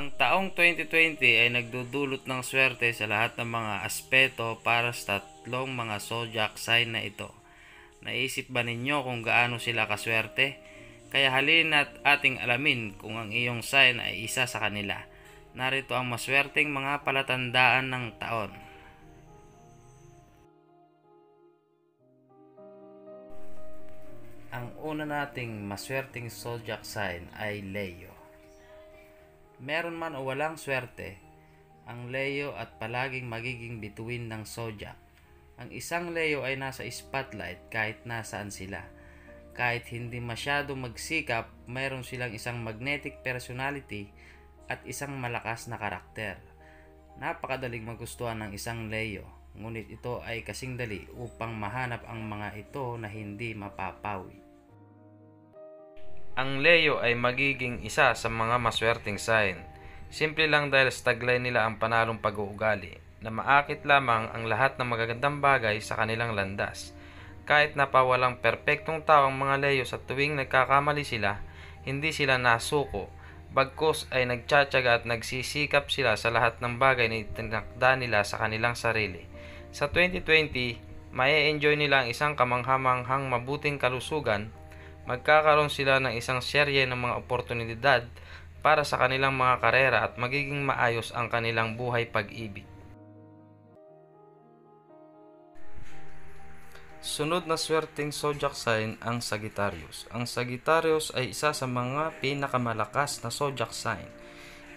Ang taong 2020 ay nagdudulot ng swerte sa lahat ng mga aspeto para sa tatlong mga zodiac sign na ito. Naisip ba ninyo kung gaano sila kaswerte? Kaya halin at ating alamin kung ang iyong sign ay isa sa kanila. Narito ang maswerteng mga palatandaan ng taon. Ang una nating maswerteng zodiac sign ay Leo. Meron man o walang swerte, ang Leo at palaging magiging bituin ng zodiac. Ang isang Leo ay nasa spotlight kahit nasaan sila. Kahit hindi masyado magsikap, mayroon silang isang magnetic personality at isang malakas na karakter. Napakadaling magustuhan ng isang Leo, ngunit ito ay kasing dali upang mahanap ang mga ito na hindi mapapawi. Ang Leo ay magiging isa sa mga maswerteng sign. Simple lang dahil sa taglay nila ang panalong pag-uugali, na maakit lamang ang lahat ng magagandang bagay sa kanilang landas. Kahit napawalang perpektong tao ang mga Leo sa tuwing nagkakamali sila, hindi sila nasuko. Bagkus ay nagtsatsaga at nagsisikap sila sa lahat ng bagay na itinakda nila sa kanilang sarili. Sa 2020, mae-enjoy nila ang isang kamanghamanghang mabuting kalusugan. Magkakaroon sila ng isang serye ng mga oportunidad para sa kanilang mga karera at magiging maayos ang kanilang buhay pag-ibig. Sunod na swerteng zodiac sign ang Sagittarius. Ang Sagittarius ay isa sa mga pinakamalakas na zodiac sign.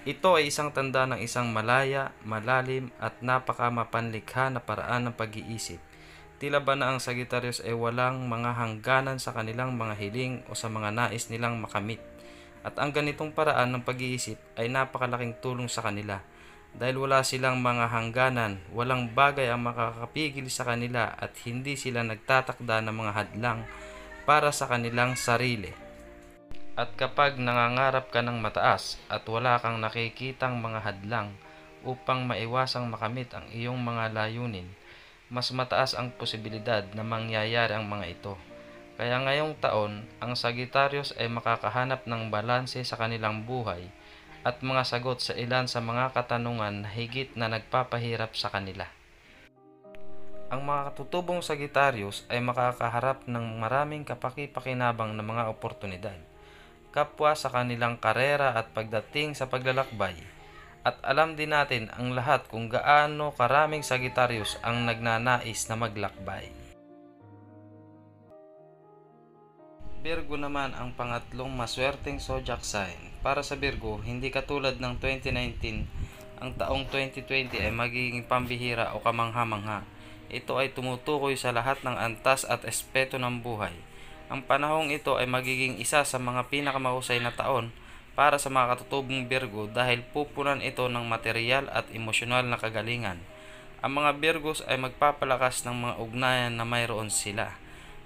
Ito ay isang tanda ng isang malaya, malalim at napakamapanlikha na paraan ng pag-iisip. Tila ba na ang Sagittarius ay walang mga hangganan sa kanilang mga hiling o sa mga nais nilang makamit. At ang ganitong paraan ng pag-iisip ay napakalaking tulong sa kanila. Dahil wala silang mga hangganan, walang bagay ang makakapigil sa kanila at hindi sila nagtatakda ng mga hadlang para sa kanilang sarili. At kapag nangangarap ka ng mataas at wala kang nakikitang mga hadlang upang maiwasang makamit ang iyong mga layunin, mas mataas ang posibilidad na mangyayari ang mga ito. Kaya ngayong taon, ang Sagittarius ay makakahanap ng balanse sa kanilang buhay at mga sagot sa ilan sa mga katanungan na higit na nagpapahirap sa kanila. Ang mga katutubong Sagittarius ay makakaharap ng maraming kapaki-pakinabang na mga oportunidad, kapwa sa kanilang karera at pagdating sa paglalakbay. At alam din natin ang lahat kung gaano karaming Sagittarius ang nagnanais na maglakbay. Virgo naman ang pangatlong maswerteng zodiac sign. Para sa Virgo, hindi katulad ng 2019, ang taong 2020 ay magiging pambihira o kamangha-mangha. Ito ay tumutukoy sa lahat ng antas at espeto ng buhay. Ang panahong ito ay magiging isa sa mga pinakamahusay na taon para sa mga katutubong Virgo dahil pupunan ito ng material at emosyonal na kagalingan. Ang mga Virgos ay magpapalakas ng mga ugnayan na mayroon sila.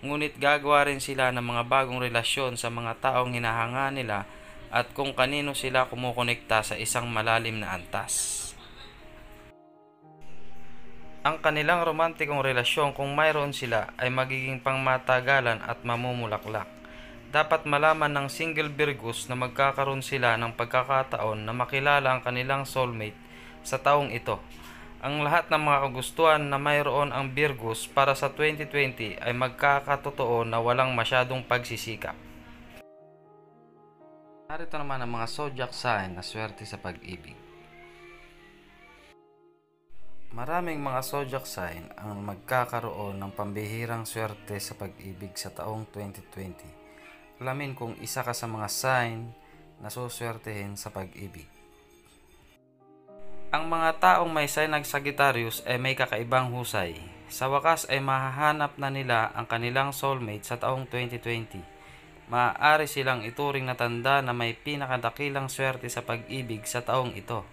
Ngunit gagawa rin sila ng mga bagong relasyon sa mga taong hinahanga nila at kung kanino sila kumukonekta sa isang malalim na antas. Ang kanilang romantikong relasyon kung mayroon sila ay magiging pangmatagalan at mamumulaklak. Dapat malaman ng single Virgos na magkakaroon sila ng pagkakataon na makilala ang kanilang soulmate sa taong ito. Ang lahat ng mga kagustuhan na mayroon ang Virgos para sa 2020 ay magkakatotoo na walang masyadong pagsisikap. Narito naman ang mga zodiac sign na swerte sa pag-ibig. Maraming mga zodiac sign ang magkakaroon ng pambihirang swerte sa pag-ibig sa taong 2020. Alamin kung isa ka sa mga sign na suswertehin sa pag-ibig. Ang mga taong may sign ng Sagittarius ay may kakaibang husay. Sa wakas ay mahahanap na nila ang kanilang soulmate sa taong 2020. Maaari silang ituring na tanda na may pinakadakilang swerte sa pag-ibig sa taong ito.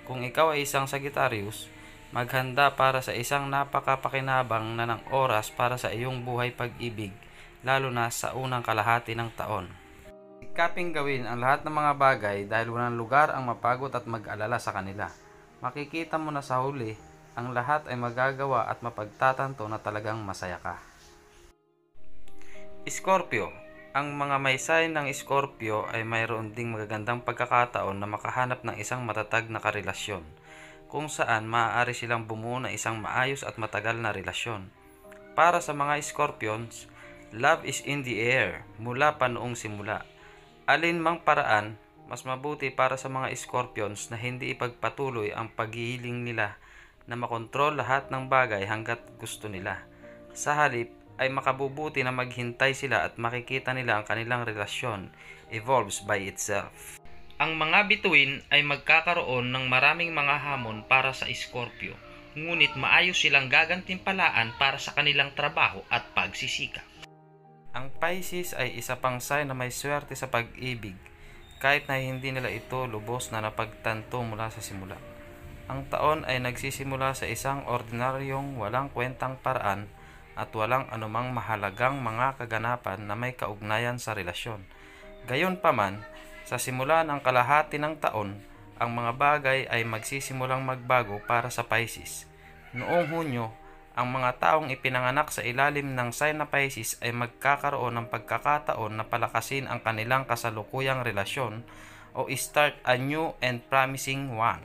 Kung ikaw ay isang Sagittarius, maghanda para sa isang napakapakinabang na ng oras para sa iyong buhay pag-ibig, lalo na sa unang kalahati ng taon. Sikaping gawin ang lahat ng mga bagay dahil walang lugar ang mapagod at mag-alala sa kanila. Makikita mo na sa huli, ang lahat ay magagawa at mapagtatanto na talagang masaya ka. Scorpio, Ang mga may sign ng Scorpio ay mayroon ding magagandang pagkakataon na makahanap ng isang matatag na karelasyon, kung saan maaari silang bumuo ng isang maayos at matagal na relasyon. Para sa mga Scorpions, love is in the air mula pa noong simula. Alin mang paraan, mas mabuti para sa mga Scorpions na hindi ipagpatuloy ang paghihiling nila na makontrol lahat ng bagay hanggat gusto nila. Sa halip, ay makabubuti na maghintay sila at makikita nila ang kanilang relasyon evolves by itself. Ang mga bituin ay magkakaroon ng maraming mga hamon para sa Scorpio, ngunit maayos silang gagantimpalaan para sa kanilang trabaho at pagsisikap. Ang Pisces ay isa pang sign na may swerte sa pag-ibig, kahit na hindi nila ito lubos na napagtanto mula sa simula. Ang taon ay nagsisimula sa isang ordinaryong walang kwentang paraan at walang anumang mahalagang mga kaganapan na may kaugnayan sa relasyon. Gayunpaman, sa simula ng kalahati ng taon, ang mga bagay ay magsisimulang magbago para sa Pisces. Noong Hunyo, ang mga taong ipinanganak sa ilalim ng sign na Pisces ay magkakaroon ng pagkakataon na palakasin ang kanilang kasalukuyang relasyon o start a new and promising one.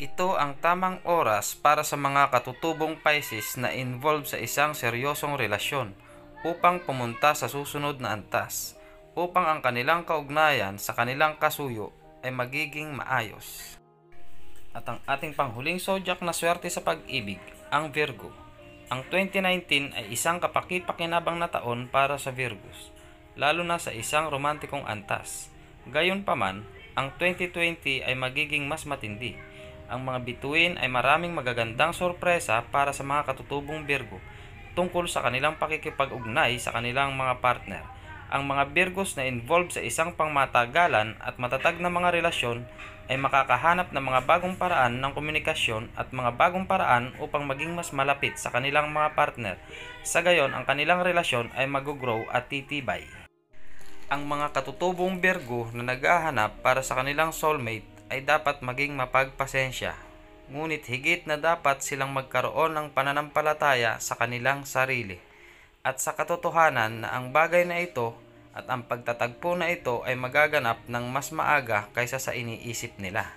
Ito ang tamang oras para sa mga katutubong Pisces na involved sa isang seryosong relasyon upang pumunta sa susunod na antas, upang ang kanilang kaugnayan sa kanilang kasuyo ay magiging maayos. At ang ating panghuling zodiac na swerte sa pag-ibig, ang Virgo. Ang 2019 ay isang kapaki-pakinabang na taon para sa Virgos, lalo na sa isang romantikong antas. Gayunpaman, ang 2020 ay magiging mas matindi. Ang mga bituin ay maraming magagandang sorpresa para sa mga katutubong Virgo tungkol sa kanilang pakikipag-ugnay sa kanilang mga partner. Ang mga Virgos na involved sa isang pangmatagalan at matatag na mga relasyon ay makakahanap ng mga bagong paraan ng komunikasyon at mga bagong paraan upang maging mas malapit sa kanilang mga partner. Sa gayon, ang kanilang relasyon ay mag-grow at titibay. Ang mga katutubong Virgo na naghahanap para sa kanilang soulmate ay dapat maging mapagpasensya, ngunit higit na dapat silang magkaroon ng pananampalataya sa kanilang sarili at sa katotohanan na ang bagay na ito at ang pagtatagpo na ito ay magaganap ng mas maaga kaysa sa iniisip nila.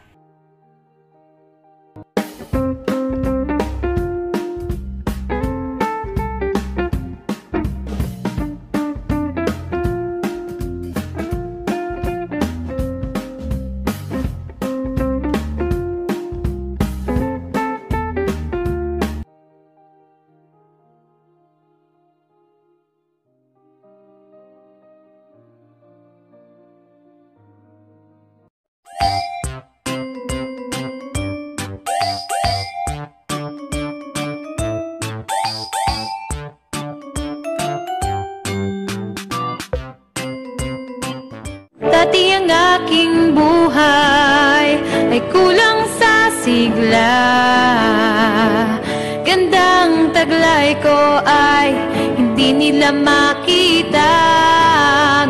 Dati ang aking buhay ay kulang sa sigla. Gandang taglay ko ay hindi nila makita,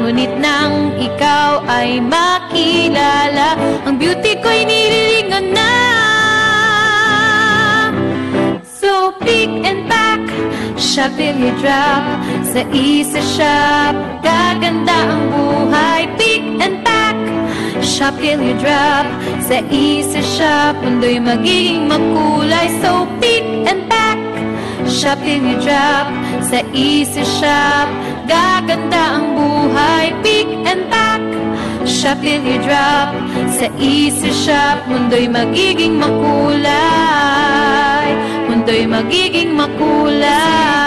ngunit nang ikaw ay makilala, ang beauty ko'y nililingon na. So pick and pack, shop till you drop. Sa isa shop, gaganda ang buhay. Pick and pack, shop till you drop. Sa isa shop, mundo'y magiging makulay. So pick and pack, shop till you drop. Sa isa shop, gaganda ang buhay. Pick and pack, shop till you drop. Sa isa shop, mundo'y magiging makulay. Mundo'y magiging makulay.